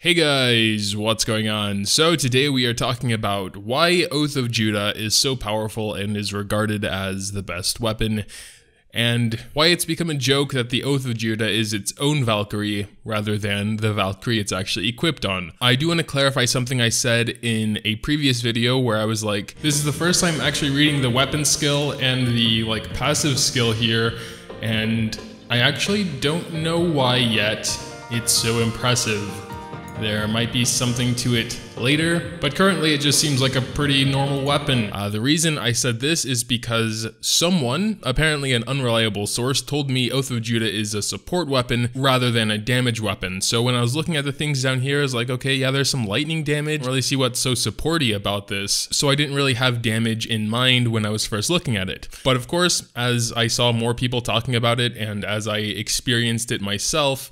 Hey guys, what's going on? So today we are talking about why Oath of Judah is so powerful and is regarded as the best weapon, and why it's become a joke that the Oath of Judah is its own Valkyrie rather than the Valkyrie it's actually equipped on. I do want to clarify something I said in a previous video where I was like, this is the first time actually reading the weapon skill and the passive skill here, and I actually don't know why yet it's so impressive. There might be something to it later, but currently it just seems like a pretty normal weapon. The reason I said this is because someone, apparently an unreliable source, told me Oath of Judah is a support weapon rather than a damage weapon. So when I was looking at the things down here, I was like, okay, yeah, there's some lightning damage. I don't really see what's so supporty about this. So I didn't really have damage in mind when I was first looking at it. But of course, as I saw more people talking about it and as I experienced it myself,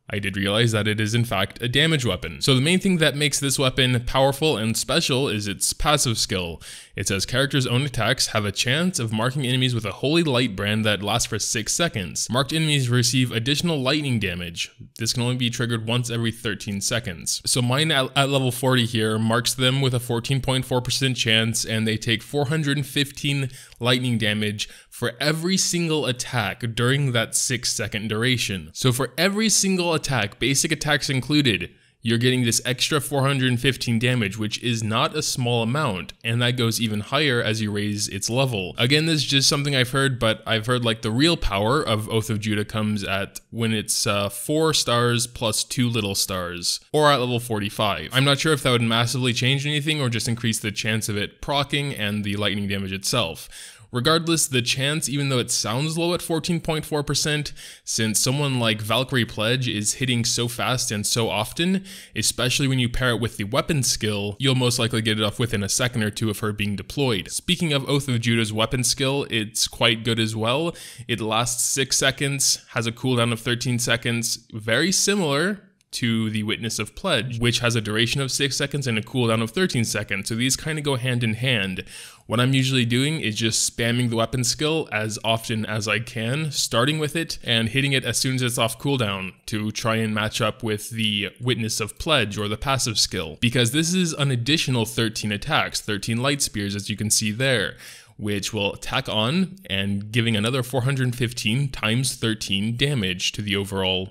I did realize that it is in fact a damage weapon. So the main thing that makes this weapon powerful and special is its passive skill. It says characters' own attacks have a chance of marking enemies with a holy light brand that lasts for 6 seconds. Marked enemies receive additional lightning damage. This can only be triggered once every 13 seconds. So mine at level 40 here marks them with a 14.4% chance, and they take 415 lightning damage for every single attack during that 6-second duration. So for every single attack, basic attacks included, you're getting this extra 415 damage, which is not a small amount, and that goes even higher as you raise its level. Again, this is just something I've heard, but I've heard the real power of Oath of Judah comes at when it's 4 stars plus 2 little stars, or at level 45. I'm not sure if that would massively change anything or just increase the chance of it proccing and the lightning damage itself. Regardless, the chance, even though it sounds low at 14.4%, since someone like Valkyrie Pledge is hitting so fast and so often, especially when you pair it with the weapon skill, you'll most likely get it off within a second or two of her being deployed. Speaking of Oath of Judah's weapon skill, it's quite good as well. It lasts 6 seconds, has a cooldown of 13 seconds, very similar to the Witness of Pledge, which has a duration of 6 seconds and a cooldown of 13 seconds. So these kind of go hand in hand. What I'm usually doing is just spamming the weapon skill as often as I can, starting with it and hitting it as soon as it's off cooldown to try and match up with the Witness of Pledge or the passive skill. Because this is an additional 13 attacks, 13 light spears as you can see there, which will tack on and giving another 415 times 13 damage to the overall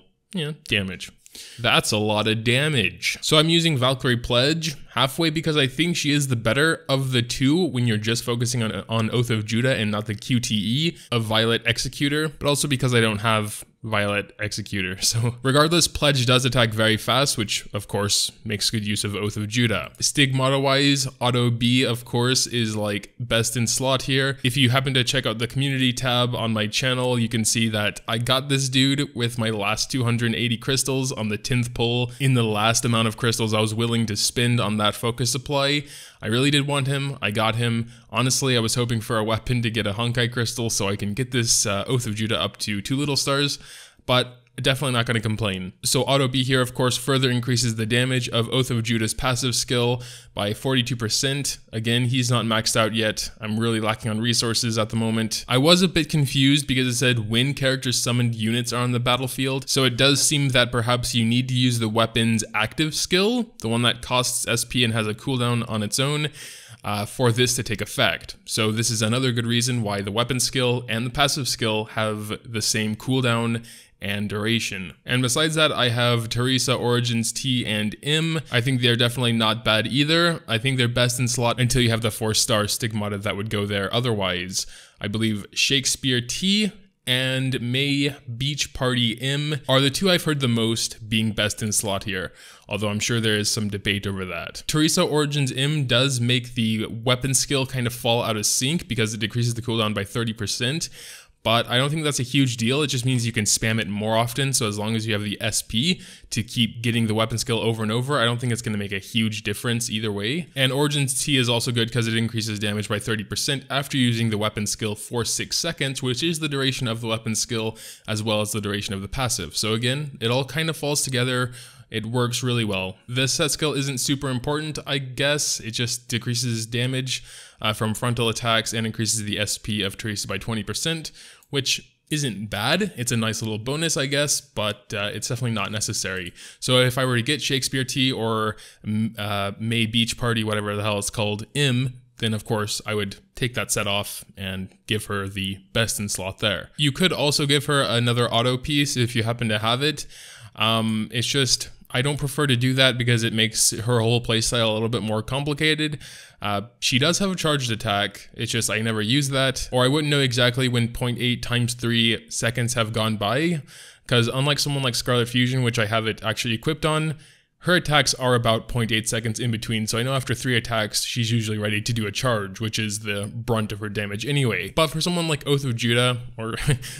damage. That's a lot of damage. So I'm using Valkyrie Pledge halfway because I think she is the better of the two when you're just focusing on Oath of Judah and not the QTE of Violet Executor, but also because I don't have Violet Executor. So regardless, Pledge does attack very fast, which of course makes good use of Oath of Judah. Stigmata wise, Auto B of course is best in slot here. If you happen to check out the community tab on my channel, you can see that I got this dude with my last 280 crystals on the 10th pull in the last amount of crystals I was willing to spend on that focus supply. I really did want him. I got him. Honestly, I was hoping for a weapon to get a Honkai crystal so I can get this Oath of Judah up to 2 little stars, but definitely not going to complain. So Auto B here, of course, further increases the damage of Oath of Judah's passive skill by 42%. Again, he's not maxed out yet. I'm really lacking on resources at the moment. I was a bit confused because it said when characters summoned units are on the battlefield. So it does seem that perhaps you need to use the weapon's active skill, the one that costs SP and has a cooldown on its own, for this to take effect. So this is another good reason why the weapon skill and the passive skill have the same cooldown and duration. And besides that, I have Theresa, Origins T, and M. I think they're definitely not bad either. I think they're best in slot until you have the 4-star Stigmata that would go there. Otherwise, I believe Shakespeare T and May Beach Party M are the two I've heard the most being best in slot here, although I'm sure there is some debate over that. Theresa Origins M does make the weapon skill kind of fall out of sync because it decreases the cooldown by 30%, but I don't think that's a huge deal. It just means you can spam it more often. So as long as you have the SP to keep getting the weapon skill over and over, I don't think it's going to make a huge difference either way. And Origins T is also good because it increases damage by 30% after using the weapon skill for 6 seconds, which is the duration of the weapon skill as well as the duration of the passive. So again, it all kind of falls together. It works really well. The set skill isn't super important, I guess. It just decreases damage from frontal attacks and increases the SP of Theresa by 20%, which isn't bad. It's a nice little bonus, I guess, but it's definitely not necessary. So if I were to get Shakespeare Tea or May Beach Party, whatever the hell it's called, then of course I would take that set off and give her the best in slot there. You could also give her another auto piece if you happen to have it. It's just, I don't prefer to do that because it makes her whole playstyle a little bit more complicated. She does have a charged attack, it's just I never use that, or I wouldn't know exactly when 0.8 times 3 seconds have gone by, because unlike someone like Scarlet Fusion, which I have it actually equipped on, her attacks are about 0.8 seconds in between, so I know after 3 attacks, she's usually ready to do a charge, which is the brunt of her damage anyway. But for someone like Oath of Judah, or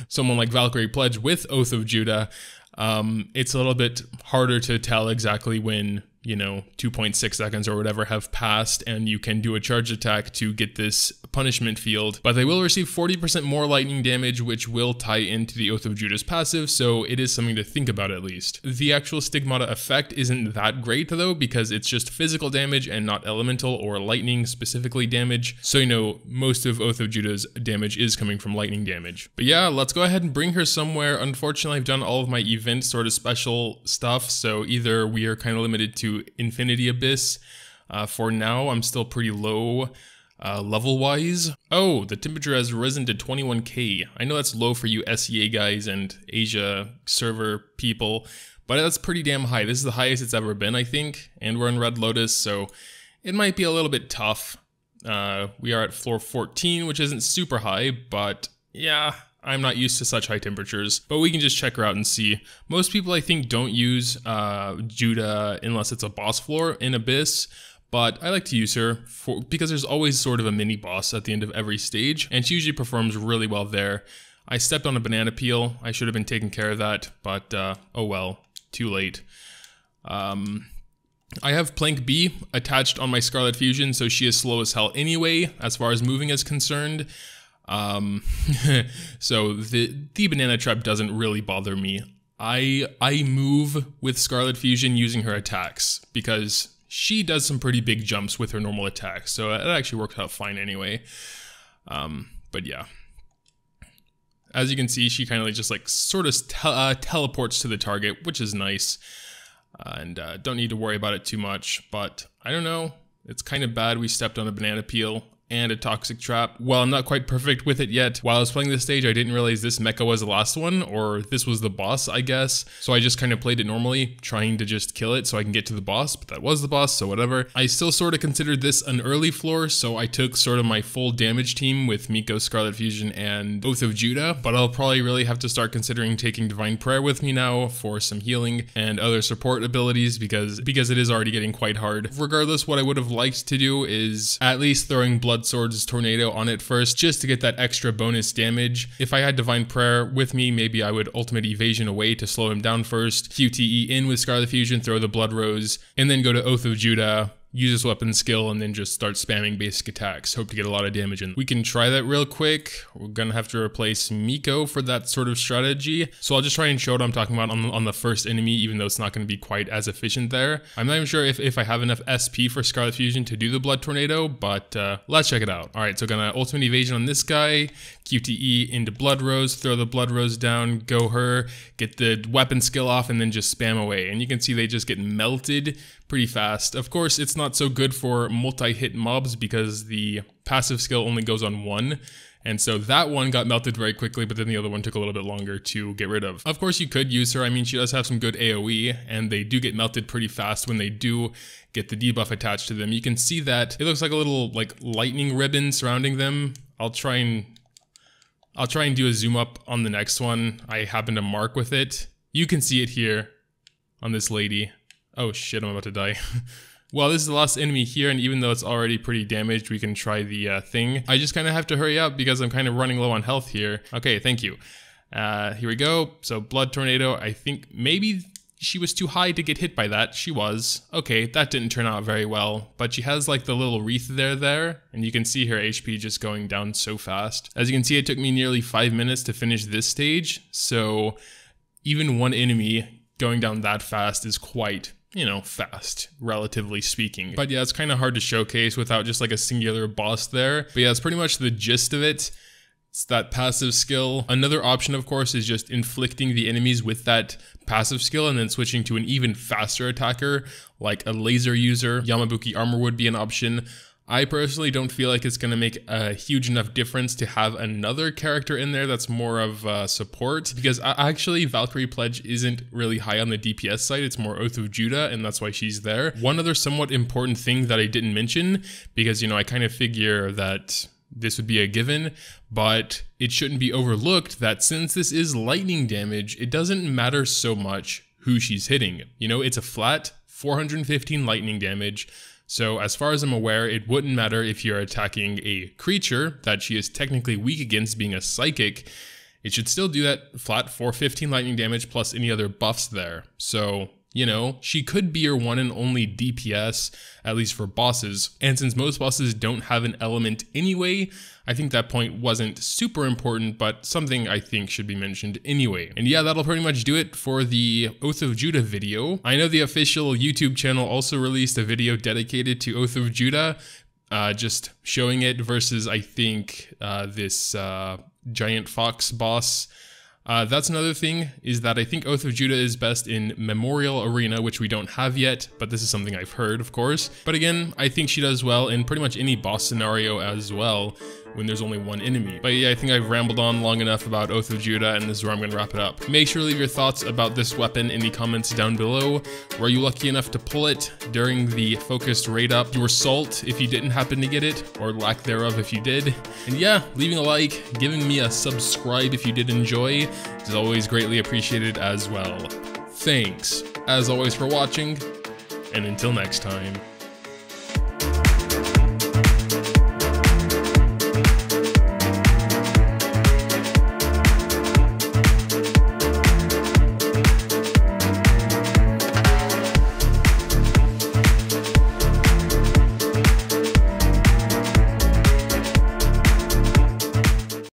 someone like Valkyrie Pledge with Oath of Judah, it's a little bit harder to tell exactly when, 2.6 seconds or whatever have passed and you can do a charge attack to get this punishment field. But they will receive 40% more lightning damage, which will tie into the Oath of Judah's passive, so it is something to think about at least. The actual Stigmata effect isn't that great though, because it's just physical damage and not elemental or lightning specifically damage. So most of Oath of Judah's damage is coming from lightning damage. But yeah, let's go ahead and bring her somewhere. Unfortunately, I've done all of my event sort of special stuff, so either we are kind of limited to Infinity Abyss. For now, I'm still pretty low level-wise. Oh, the temperature has risen to 21K. I know that's low for you SEA guys and Asia server people, but that's pretty damn high. This is the highest it's ever been, I think, and we're in Red Lotus, so it might be a little bit tough. We are at floor 14, which isn't super high, but yeah, I'm not used to such high temperatures, but we can just check her out and see. Most people, I think, don't use Judah unless it's a boss floor in Abyss, but I like to use her because there's always sort of a mini boss at the end of every stage, and she usually performs really well there. I stepped on a banana peel. I should have been taking care of that, but oh well, too late. I have Plank B attached on my Scarlet Fusion, so she is slow as hell anyway, as far as moving is concerned. So the banana trap doesn't really bother me. I move with Scarlet Fusion using her attacks because she does some pretty big jumps with her normal attacks, so it actually works out fine anyway. But yeah, as you can see, she kind of just like sort of teleports to the target, which is nice, and don't need to worry about it too much. But I don't know, it's kind of bad we stepped on a banana peel and a toxic trap. Well, I'm not quite perfect with it yet. While I was playing this stage, I didn't realize this mecha was the last one, or this was the boss, I guess. So I just kind of played it normally, trying to just kill it so I can get to the boss, but that was the boss, so whatever. I still sort of considered this an early floor, so I took sort of my full damage team with Miko, Scarlet Fusion, and Oath of Judah, but I'll probably really have to start considering taking Divine Prayer with me now for some healing and other support abilities because it is already getting quite hard. Regardless, what I would have liked to do is at least throwing Blood Sword's Tornado on it first, just to get that extra bonus damage. If I had Divine Prayer with me, maybe I would Ultimate Evasion away to slow him down first, QTE in with Scarlet Fusion, throw the Blood Rose, and then go to Oath of Judah, use his weapon skill, and then just start spamming basic attacks. Hope to get a lot of damage in. We can try that real quick. We're gonna have to replace Miko for that sort of strategy. So I'll just try and show what I'm talking about on the first enemy, even though it's not gonna be quite as efficient there. I'm not even sure if I have enough SP for Scarlet Fusion to do the Blood Tornado, but let's check it out. All right, so gonna Ultimate Evasion on this guy, QTE into Blood Rose, throw the Blood Rose down, go her, get the weapon skill off, and then just spam away. And you can see they just get melted pretty fast. Of course, it's not so good for multi-hit mobs because the passive skill only goes on one. And so that one got melted very quickly, but then the other one took a little bit longer to get rid of. Of course, you could use her. I mean, she does have some good AoE, and they do get melted pretty fast when they do get the debuff attached to them. You can see that it looks like a little like lightning ribbon surrounding them. I'll try and do a zoom up on the next one. I happen to mark with it. You can see it here on this lady. Oh shit, I'm about to die. Well, this is the last enemy here, and even though it's already pretty damaged, we can try the thing. I just kind of have to hurry up because I'm kind of running low on health here. Okay, thank you. Here we go. So Blood Tornado, I think maybe she was too high to get hit by that. She was. Okay, that didn't turn out very well, but she has like the little wreath there, and you can see her HP just going down so fast. As you can see, it took me nearly 5 minutes to finish this stage, so even one enemy going down that fast is quite, fast, relatively speaking. But yeah, it's kind of hard to showcase without just like a singular boss there. But yeah, it's pretty much the gist of it. It's that passive skill. Another option, of course, is just inflicting the enemies with that passive skill and then switching to an even faster attacker, like a laser user. Yamabuki armor would be an option. I personally don't feel like it's going to make a huge enough difference to have another character in there that's more of support, because actually Valkyrie Pledge isn't really high on the DPS side. It's more Oath of Judah, and that's why she's there. One other somewhat important thing that I didn't mention, because, you know, I kind of figure that this would be a given, but it shouldn't be overlooked that since this is lightning damage, it doesn't matter so much who she's hitting. You know, it's a flat 415 lightning damage. So as far as I'm aware, it wouldn't matter if you're attacking a creature that she is technically weak against, being a psychic. It should still do that flat 415 lightning damage plus any other buffs there. So, you know, she could be your one and only DPS, at least for bosses. And since most bosses don't have an element anyway, I think that point wasn't super important, but something I think should be mentioned anyway. And yeah, that'll pretty much do it for the Oath of Judah video. I know the official YouTube channel also released a video dedicated to Oath of Judah, just showing it versus, I think, this giant fox boss. That's another thing, is that I think Oath of Judah is best in Memorial Arena, which we don't have yet, but this is something I've heard, of course. But again, I think she does well in pretty much any boss scenario as well, when there's only one enemy. But yeah, I think I've rambled on long enough about Oath of Judah, and this is where I'm going to wrap it up. Make sure to leave your thoughts about this weapon in the comments down below. Were you lucky enough to pull it during the focused raid up? Your salt if you didn't happen to get it, or lack thereof if you did. And yeah, leaving a like, giving me a subscribe if you did enjoy, is always greatly appreciated as well. Thanks, as always, for watching, and until next time.